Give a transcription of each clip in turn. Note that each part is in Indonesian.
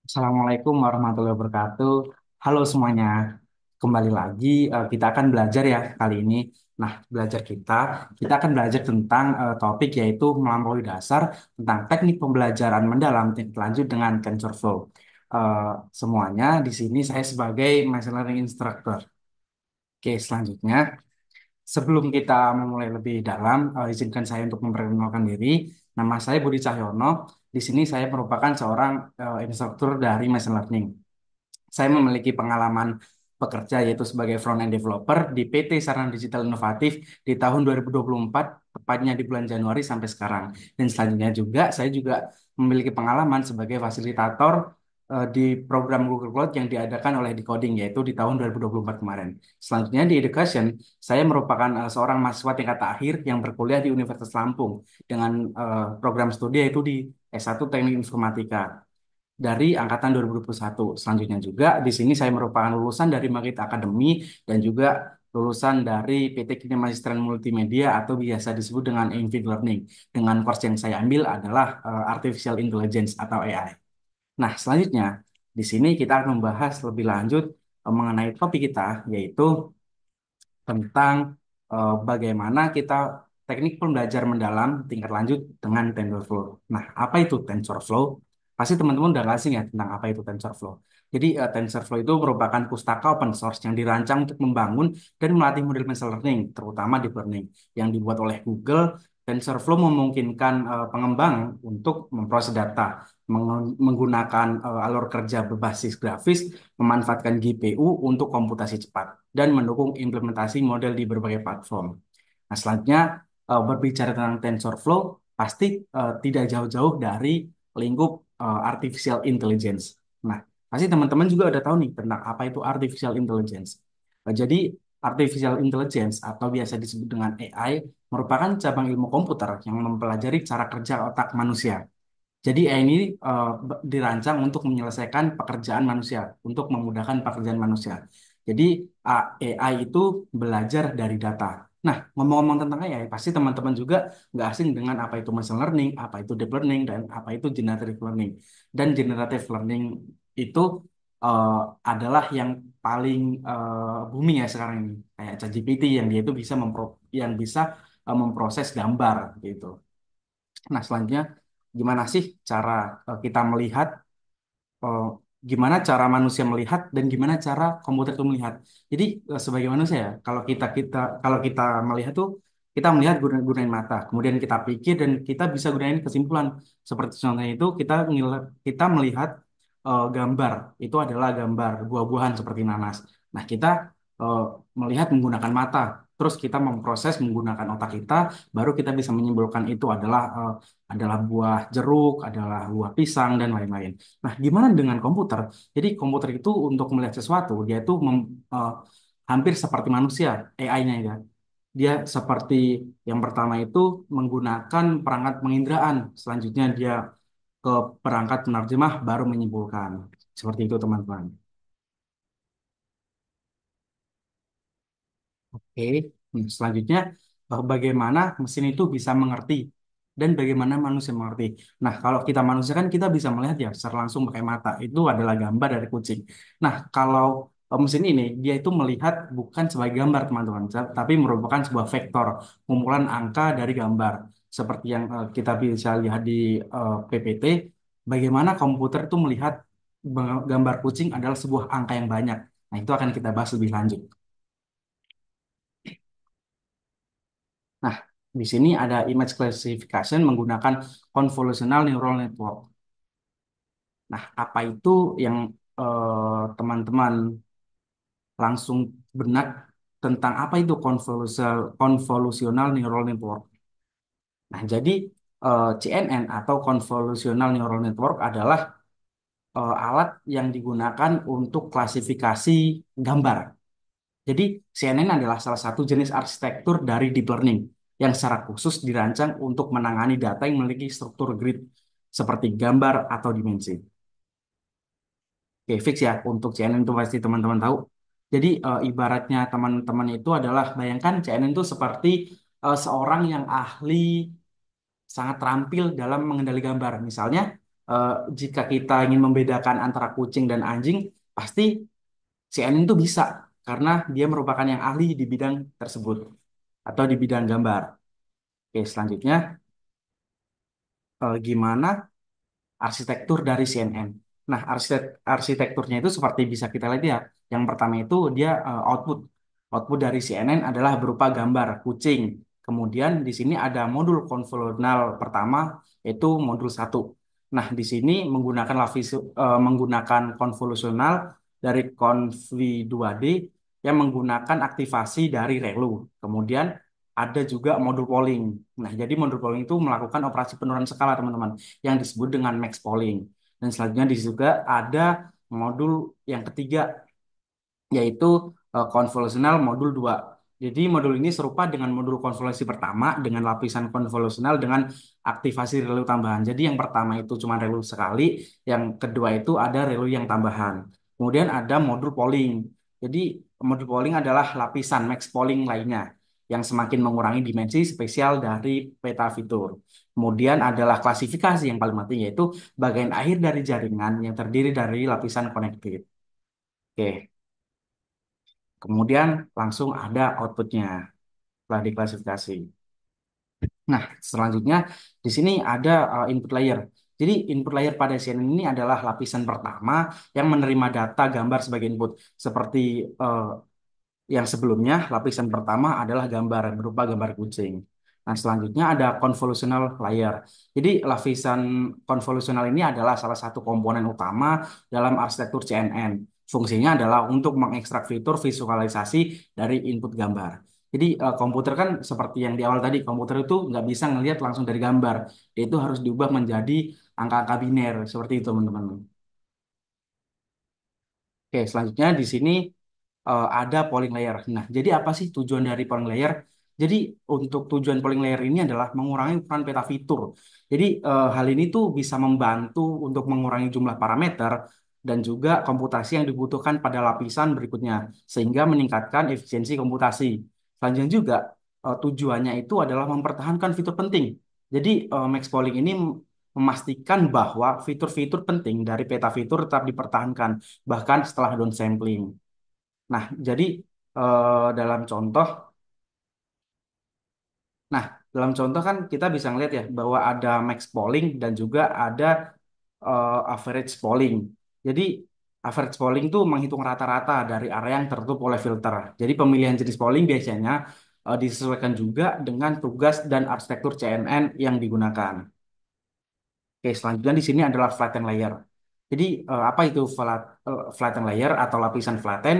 Assalamualaikum warahmatullahi wabarakatuh. Halo semuanya, kembali lagi kita akan belajar ya kali ini. Nah, kita akan belajar tentang topik yaitu melampaui dasar tentang teknik pembelajaran mendalam tingkat lanjut dengan TensorFlow. Eh, Semuanya di sini saya sebagai machine learning instructor. Oke, selanjutnya sebelum kita memulai lebih dalam, izinkan saya untuk memperkenalkan diri. Nama saya Budi Cahyono. Di sini saya merupakan seorang instruktur dari machine learning. Saya memiliki pengalaman bekerja yaitu sebagai front-end developer di PT Sarana Digital Inovatif di tahun 2024, tepatnya di bulan Januari sampai sekarang. Dan selanjutnya juga saya juga memiliki pengalaman sebagai fasilitator di program Google Cloud yang diadakan oleh Decoding yaitu di tahun 2024 kemarin. Selanjutnya di Education, saya merupakan seorang mahasiswa tingkat akhir yang berkuliah di Universitas Lampung dengan program studi yaitu di S1 Teknik Informatika dari angkatan 2021. Selanjutnya juga di sini saya merupakan lulusan dari Magit Academy dan juga lulusan dari PT Kimia Magister Multimedia atau biasa disebut dengan Envid Learning. Dengan course yang saya ambil adalah Artificial Intelligence atau AI. Nah, selanjutnya di sini kita akan membahas lebih lanjut mengenai topik kita yaitu tentang bagaimana kita teknik pembelajaran mendalam tingkat lanjut dengan TensorFlow. Nah, apa itu TensorFlow? Pasti teman-teman udah nggak asing ya tentang apa itu TensorFlow. Jadi, TensorFlow itu merupakan pustaka open source yang dirancang untuk membangun dan melatih model machine learning, terutama deep learning, yang dibuat oleh Google. TensorFlow memungkinkan pengembang untuk memproses data menggunakan alur kerja berbasis grafis, memanfaatkan GPU untuk komputasi cepat dan mendukung implementasi model di berbagai platform. Nah, selanjutnya berbicara tentang TensorFlow, pasti tidak jauh-jauh dari lingkup artificial intelligence. Nah, pasti teman-teman juga udah tahu nih tentang apa itu artificial intelligence. Jadi, artificial intelligence atau biasa disebut dengan AI merupakan cabang ilmu komputer yang mempelajari cara kerja otak manusia. Jadi AI ini dirancang untuk menyelesaikan pekerjaan manusia, untuk memudahkan pekerjaan manusia. Jadi AI itu belajar dari data. Nah, ngomong-ngomong tentang AI, pasti teman-teman juga nggak asing dengan apa itu machine learning, apa itu deep learning, dan apa itu generative learning. Dan generative learning itu eh, adalah yang paling booming ya sekarang ini, kayak ChatGPT yang dia itu bisa memproses gambar gitu. Nah, selanjutnya gimana sih cara kita melihat eh, gimana cara manusia melihat dan gimana cara komputer itu melihat. Jadi sebagai manusia ya, kalau kita melihat tuh kita melihat gunain mata, kemudian kita pikir dan kita bisa gunain kesimpulan. Seperti contohnya itu kita melihat gambar itu adalah gambar buah-buahan seperti nanas. Nah, kita eh, melihat menggunakan mata, terus kita memproses menggunakan otak kita, baru kita bisa menyimpulkan itu adalah buah jeruk, adalah buah pisang dan lain-lain. Nah, gimana dengan komputer? Jadi komputer itu untuk melihat sesuatu, dia itu hampir seperti manusia, AI-nya ya. Dia seperti yang pertama itu menggunakan perangkat penginderaan, selanjutnya dia ke perangkat penerjemah baru menyimpulkan. Seperti itu, teman-teman. Oke, selanjutnya bagaimana mesin itu bisa mengerti dan bagaimana manusia mengerti. Nah, kalau kita manusia kan kita bisa melihat ya secara langsung pakai mata. Itu adalah gambar dari kucing. Nah, kalau mesin ini dia itu melihat bukan sebagai gambar, teman-teman, tapi merupakan sebuah vektor, kumpulan angka dari gambar. Seperti yang kita bisa lihat di PPT, bagaimana komputer itu melihat gambar kucing adalah sebuah angka yang banyak. Nah, itu akan kita bahas lebih lanjut. Nah, di sini ada image classification menggunakan convolutional neural network. Nah, apa itu yang teman-teman langsung benak tentang apa itu convolutional neural network? Nah, jadi CNN atau convolutional neural network adalah alat yang digunakan untuk klasifikasi gambar. Jadi CNN adalah salah satu jenis arsitektur dari deep learning yang secara khusus dirancang untuk menangani data yang memiliki struktur grid seperti gambar atau dimensi. Oke, fix ya untuk CNN itu pasti teman-teman tahu. Jadi ibaratnya teman-teman itu adalah bayangkan CNN itu seperti seorang yang ahli sangat terampil dalam mengendali gambar. Misalnya eh, jika kita ingin membedakan antara kucing dan anjing, pasti CNN itu bisa karena dia merupakan yang ahli di bidang tersebut atau di bidang gambar. Oke, selanjutnya gimana arsitektur dari CNN. Nah, arsitekturnya itu seperti bisa kita lihat ya. Yang pertama itu dia output. Output dari CNN adalah berupa gambar kucing. Kemudian di sini ada modul konvolusional pertama yaitu modul satu. Nah, di sini menggunakan konvolusional dari konv 2D yang menggunakan aktivasi dari relu. Kemudian ada juga modul polling. Nah, jadi modul polling itu melakukan operasi penurunan skala, teman-teman, yang disebut dengan max polling. Dan selanjutnya di situ juga ada modul yang ketiga yaitu konvolusional modul 2. Jadi modul ini serupa dengan modul konvolusi pertama dengan lapisan konvolusional dengan aktivasi relu tambahan. Jadi yang pertama itu cuma relu sekali, yang kedua itu ada relu yang tambahan. Kemudian ada modul polling. Jadi modul polling adalah lapisan max polling lainnya yang semakin mengurangi dimensi spesial dari peta fitur. Kemudian adalah klasifikasi yang paling penting yaitu bagian akhir dari jaringan yang terdiri dari lapisan connected. Oke, kemudian langsung ada outputnya setelah diklasifikasi. Nah, selanjutnya di sini ada input layer. Jadi input layer pada CNN ini adalah lapisan pertama yang menerima data gambar sebagai input. Seperti yang sebelumnya, lapisan pertama adalah gambar berupa gambar kucing. Nah, selanjutnya ada convolutional layer. Jadi lapisan convolutional ini adalah salah satu komponen utama dalam arsitektur CNN. Fungsinya adalah untuk mengekstrak fitur visualisasi dari input gambar. Jadi komputer kan seperti yang di awal tadi, komputer itu nggak bisa ngelihat langsung dari gambar. Dia itu harus diubah menjadi angka-angka biner, seperti itu teman-teman. Oke, selanjutnya di sini ada polling layer. Nah, jadi apa sih tujuan dari polling layer? Jadi untuk tujuan polling layer ini adalah mengurangi ukuran peta fitur. Jadi hal ini tuh bisa membantu untuk mengurangi jumlah parameter dan juga komputasi yang dibutuhkan pada lapisan berikutnya, sehingga meningkatkan efisiensi komputasi. Selanjutnya juga tujuannya itu adalah mempertahankan fitur penting. Jadi max polling ini memastikan bahwa fitur-fitur penting dari peta fitur tetap dipertahankan bahkan setelah downsampling. Nah, jadi dalam contoh, nah dalam contoh kan kita bisa ngeliat ya bahwa ada max polling dan juga ada average polling. Jadi average polling itu menghitung rata-rata dari area yang tertutup oleh filter. Jadi pemilihan jenis polling biasanya disesuaikan juga dengan tugas dan arsitektur CNN yang digunakan. Oke, selanjutnya di sini adalah flatten layer. Jadi apa itu flatten layer atau lapisan flatten?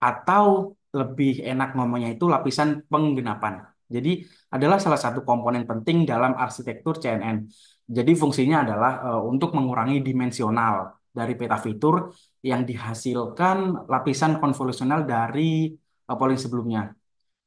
Atau lebih enak ngomongnya itu lapisan penggenapan. Jadi adalah salah satu komponen penting dalam arsitektur CNN. Jadi fungsinya adalah untuk mengurangi dimensional dari peta fitur yang dihasilkan lapisan konvolusional dari polling sebelumnya.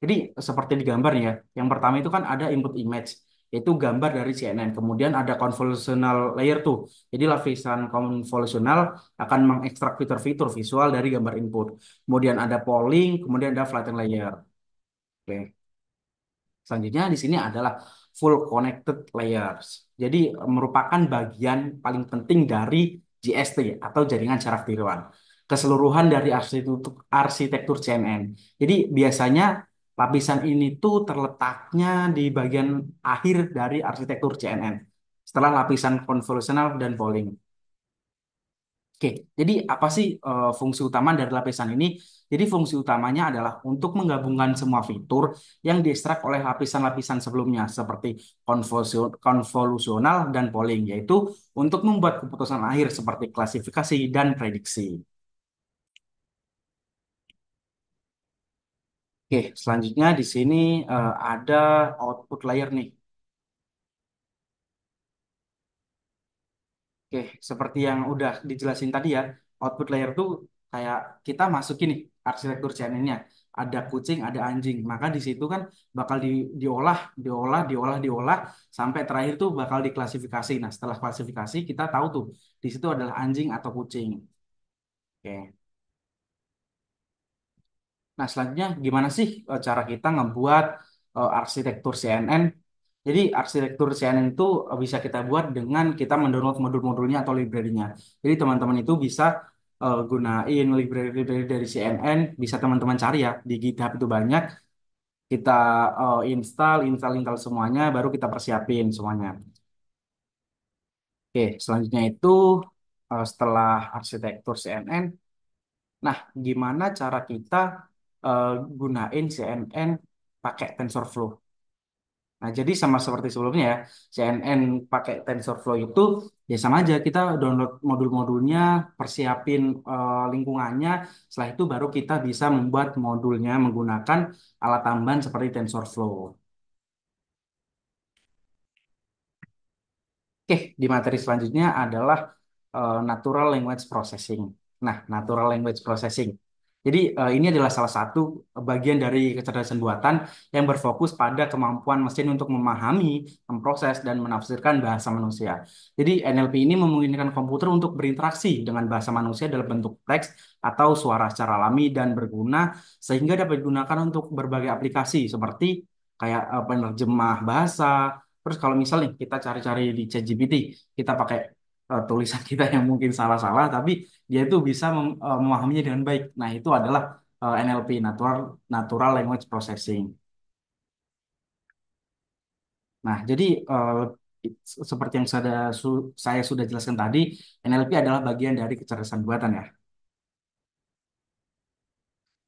Jadi seperti di gambar nih ya, yang pertama itu kan ada input image, yaitu gambar dari CNN. Kemudian ada convolutional layer tuh. Jadi lapisan konvolusional akan mengekstrak fitur-fitur visual dari gambar input. Kemudian ada polling, kemudian ada flatten layer. Oke. Selanjutnya di sini adalah full connected layers. Jadi merupakan bagian paling penting dari JST atau jaringan syaraf tiruan. Keseluruhan dari arsitektur CNN. Jadi biasanya lapisan ini tuh terletaknya di bagian akhir dari arsitektur CNN. Setelah lapisan konvolusional dan polling. Oke, jadi apa sih fungsi utama dari lapisan ini? Jadi fungsi utamanya adalah untuk menggabungkan semua fitur yang diekstrak oleh lapisan-lapisan sebelumnya seperti konvolusional dan polling, yaitu untuk membuat keputusan akhir seperti klasifikasi dan prediksi. Oke, selanjutnya di sini ada output layer nih. Oke, seperti yang udah dijelasin tadi ya, output layer tuh kayak kita masukin nih arsitektur CNN-nya. Ada kucing, ada anjing. Maka di situ kan bakal diolah, diolah, diolah, diolah sampai terakhir tuh bakal diklasifikasi. Nah, setelah klasifikasi kita tahu tuh di situ adalah anjing atau kucing. Oke. Nah, selanjutnya gimana sih cara kita ngebuat arsitektur CNN? Jadi arsitektur CNN itu bisa kita buat dengan kita mendownload modul-modulnya atau library-nya. Jadi teman-teman itu bisa gunain library-library dari CNN, bisa teman-teman cari ya di GitHub itu banyak. Kita install semuanya, baru kita persiapin semuanya. Oke, selanjutnya itu setelah arsitektur CNN, nah gimana cara kita eh, gunain CNN pakai TensorFlow? Nah, jadi sama seperti sebelumnya ya, CNN pakai TensorFlow itu ya sama aja kita download modul-modulnya, persiapin lingkungannya, setelah itu baru kita bisa membuat modulnya menggunakan alat tambahan seperti TensorFlow. Oke, di materi selanjutnya adalah Natural Language Processing. Nah, Natural Language Processing. Jadi ini adalah salah satu bagian dari kecerdasan buatan yang berfokus pada kemampuan mesin untuk memahami, memproses, dan menafsirkan bahasa manusia. Jadi NLP ini memungkinkan komputer untuk berinteraksi dengan bahasa manusia dalam bentuk teks atau suara secara alami dan berguna sehingga dapat digunakan untuk berbagai aplikasi seperti kayak penerjemah bahasa. Terus kalau misalnya kita cari-cari di ChatGPT, kita pakai tulisan kita yang mungkin salah-salah, tapi dia itu bisa memahaminya dengan baik. Nah, itu adalah NLP, Natural Language Processing. Nah, jadi seperti yang saya sudah jelaskan tadi, NLP adalah bagian dari kecerdasan buatan ya.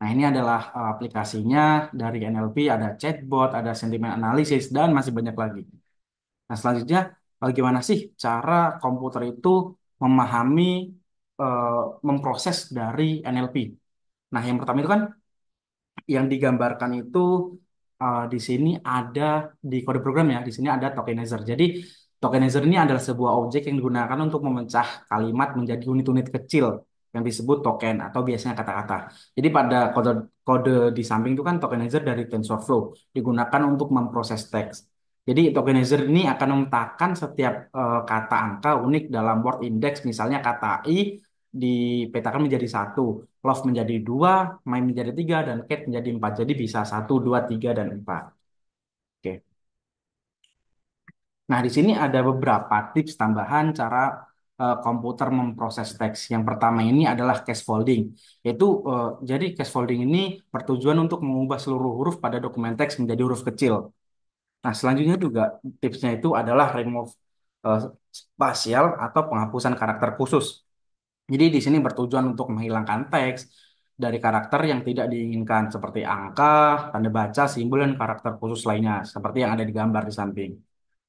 Nah, ini adalah aplikasinya dari NLP, ada chatbot, ada sentiment analysis, dan masih banyak lagi. Nah, selanjutnya, bagaimana sih cara komputer itu memahami, eh, memproses dari NLP? Nah, yang pertama itu kan yang digambarkan itu di sini ada di kode program ya, di sini ada tokenizer. Jadi, tokenizer ini adalah sebuah objek yang digunakan untuk memecah kalimat menjadi unit-unit kecil yang disebut token atau biasanya kata-kata. Jadi pada kode kode di samping itu kan tokenizer dari TensorFlow digunakan untuk memproses teks. Jadi tokenizer ini akan memetakan setiap kata angka unik dalam word index, misalnya kata i dipetakan menjadi satu, love menjadi dua, my menjadi tiga, dan cat menjadi empat. Jadi bisa satu, dua, tiga, dan empat. Oke. Nah, di sini ada beberapa tips tambahan cara komputer memproses teks. Yang pertama ini adalah case folding, yaitu jadi case folding ini bertujuan untuk mengubah seluruh huruf pada dokumen teks menjadi huruf kecil. Nah, selanjutnya juga tipsnya itu adalah remove eh, spasial atau penghapusan karakter khusus. Jadi di sini bertujuan untuk menghilangkan teks dari karakter yang tidak diinginkan seperti angka, tanda baca, simbol, dan karakter khusus lainnya seperti yang ada di gambar di samping.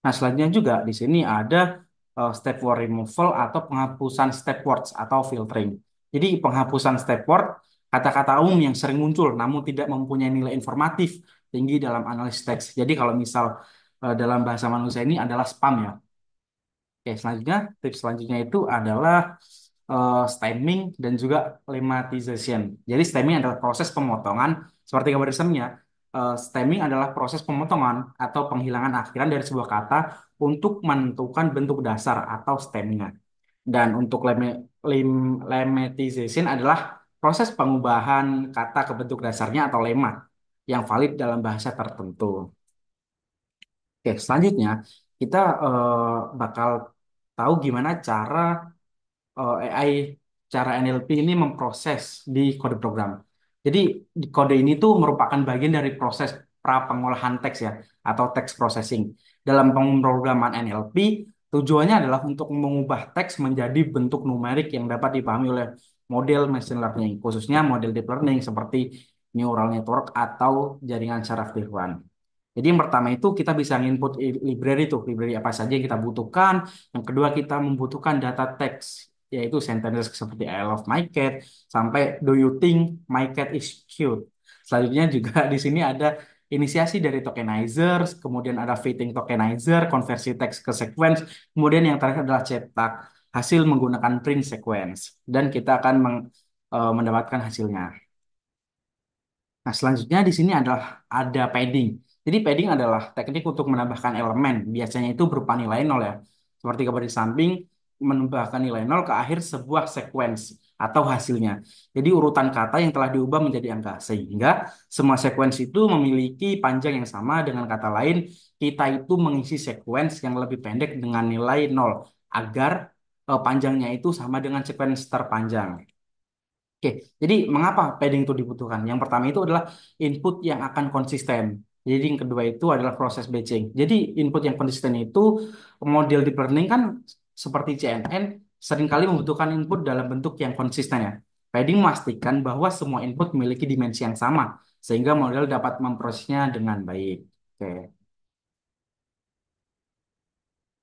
Nah, selanjutnya juga di sini ada step word removal atau penghapusan step words atau filtering. Jadi penghapusan step word kata-kata umum yang sering muncul namun tidak mempunyai nilai informatif tinggi dalam analisis teks. Jadi kalau misal dalam bahasa manusia ini adalah spam ya. Oke, selanjutnya tips selanjutnya itu adalah stemming dan juga lemmatization. Jadi stemming adalah proses pemotongan seperti gambar di sampingnya. Stemming adalah proses pemotongan atau penghilangan akhiran dari sebuah kata untuk menentukan bentuk dasar atau stemnya. Dan untuk lemmatization adalah proses pengubahan kata ke bentuk dasarnya atau lemma yang valid dalam bahasa tertentu. Oke, selanjutnya kita bakal tahu gimana AI, cara NLP ini memproses di kode program. Jadi di kode ini tuh merupakan bagian dari proses pra pengolahan teks ya, atau text processing. Dalam pemrograman NLP, tujuannya adalah untuk mengubah teks menjadi bentuk numerik yang dapat dipahami oleh model machine learning, khususnya model deep learning seperti neural network atau jaringan saraf tiruan. Jadi yang pertama itu kita bisa input library tuh, library apa saja yang kita butuhkan. Yang kedua kita membutuhkan data teks, yaitu sentences seperti I love my cat, sampai do you think my cat is cute. Selanjutnya juga di sini ada inisiasi dari tokenizer, kemudian ada fitting tokenizer, konversi teks ke sequence, kemudian yang terakhir adalah cetak hasil menggunakan print sequence. Dan kita akan mendapatkan hasilnya. Nah, selanjutnya di sini adalah ada padding. Jadi padding adalah teknik untuk menambahkan elemen. Biasanya itu berupa nilai nol ya. Seperti gambar di samping, menambahkan nilai nol ke akhir sebuah sequence atau hasilnya. Jadi urutan kata yang telah diubah menjadi angka. Sehingga semua sekuensi itu memiliki panjang yang sama. Dengan kata lain, kita itu mengisi sekuens yang lebih pendek dengan nilai nol agar panjangnya itu sama dengan sekuens terpanjang. Oke, jadi mengapa padding itu dibutuhkan? Yang pertama itu adalah input yang akan konsisten. Jadi yang kedua itu adalah proses batching. Jadi input yang konsisten itu model deep learning kan seperti CNN seringkali membutuhkan input dalam bentuk yang konsisten ya. Padding memastikan bahwa semua input memiliki dimensi yang sama sehingga model dapat memprosesnya dengan baik. Oke.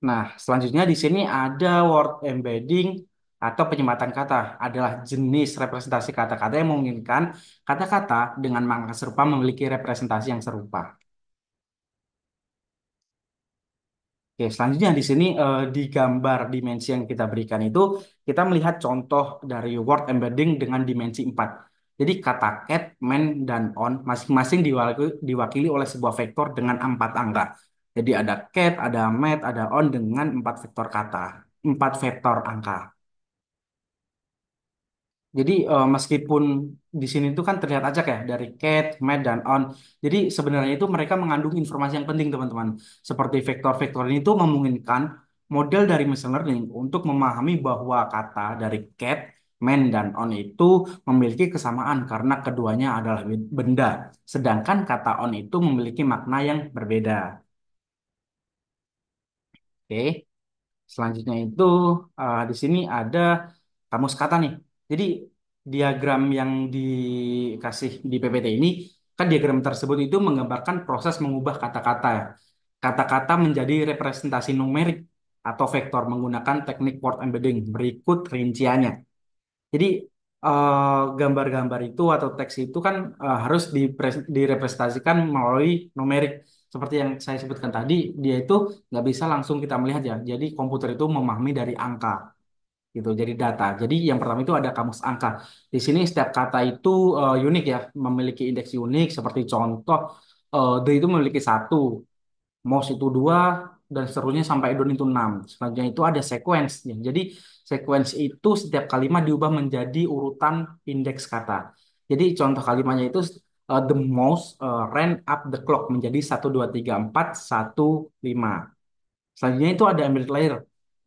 Nah, selanjutnya di sini ada word embedding atau penyematan kata adalah jenis representasi kata-kata yang memungkinkan kata-kata dengan makna serupa memiliki representasi yang serupa. Oke, selanjutnya di sini di gambar dimensi yang kita berikan itu kita melihat contoh dari word embedding dengan dimensi 4. Jadi kata cat, man, dan on masing-masing diwakili oleh sebuah vektor dengan 4 angka. Jadi ada cat, ada mat, ada on dengan 4 vektor kata, 4 vektor angka. Jadi meskipun di sini tuh kan terlihat acak ya dari cat, mat, dan on. Jadi sebenarnya itu mereka mengandung informasi yang penting teman-teman. Seperti vektor-vektor ini tuh memungkinkan model dari machine learning untuk memahami bahwa kata dari cat, man, dan on itu memiliki kesamaan karena keduanya adalah benda. Sedangkan kata on itu memiliki makna yang berbeda. Oke. Selanjutnya itu di sini ada kamus kata nih. Jadi diagram yang dikasih di PPT ini kan diagram tersebut itu menggambarkan proses mengubah kata-kata ya. Kata-kata menjadi representasi numerik atau vektor menggunakan teknik word embedding. Berikut rinciannya. Jadi gambar-gambar itu atau teks itu kan harus direpresentasikan melalui numerik. Seperti yang saya sebutkan tadi, dia itu nggak bisa langsung kita melihat ya. Jadi komputer itu memahami dari angka gitu. Jadi data. Jadi yang pertama itu ada kamus angka. Di sini setiap kata itu unik ya, memiliki indeks unik. Seperti contoh, the itu memiliki satu, mouse itu dua, dan seterusnya sampai don itu enam. Selanjutnya itu ada sequence. Ya. Jadi sequence itu setiap kalimat diubah menjadi urutan indeks kata. Jadi contoh kalimatnya itu the mouse ran up the clock menjadi 1, 2, 3, 4, 1, 5. Selanjutnya itu ada embedded layer.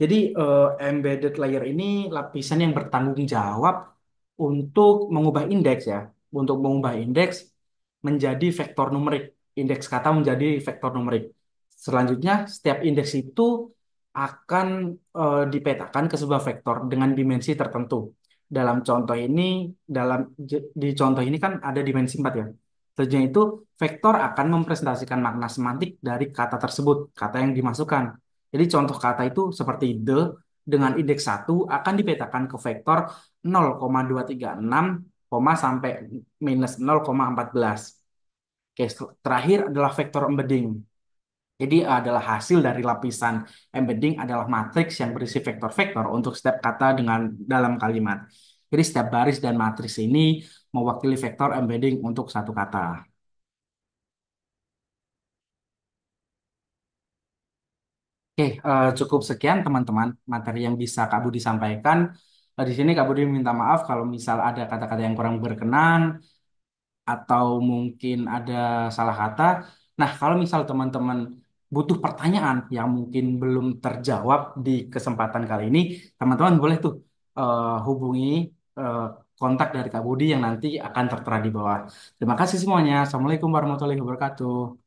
Jadi embedded layer ini lapisan yang bertanggung jawab untuk mengubah indeks ya. Untuk mengubah indeks menjadi vektor numerik. Indeks kata menjadi vektor numerik. Selanjutnya, setiap indeks itu akan dipetakan ke sebuah vektor dengan dimensi tertentu. Dalam contoh ini, di contoh ini kan ada dimensi 4 ya. Selanjutnya itu, vektor akan mempresentasikan makna semantik dari kata tersebut, kata yang dimasukkan. Jadi contoh kata itu seperti the dengan indeks satu akan dipetakan ke vektor 0,236, sampai minus 0,14. Oke, terakhir adalah vektor embedding. Jadi adalah hasil dari lapisan embedding adalah matriks yang berisi vektor-vektor untuk setiap kata dengan dalam kalimat. Jadi setiap baris dan matriks ini mewakili vektor embedding untuk satu kata. Oke, cukup sekian teman-teman materi yang bisa Kak Budi sampaikan. Di sini Kak Budi minta maaf kalau misal ada kata-kata yang kurang berkenan atau mungkin ada salah kata. Nah, kalau misal teman-teman butuh pertanyaan yang mungkin belum terjawab di kesempatan kali ini, teman-teman boleh tuh hubungi eh, kontak dari Kak Budi yang nanti akan tertera di bawah. Terima kasih semuanya. Assalamualaikum warahmatullahi wabarakatuh.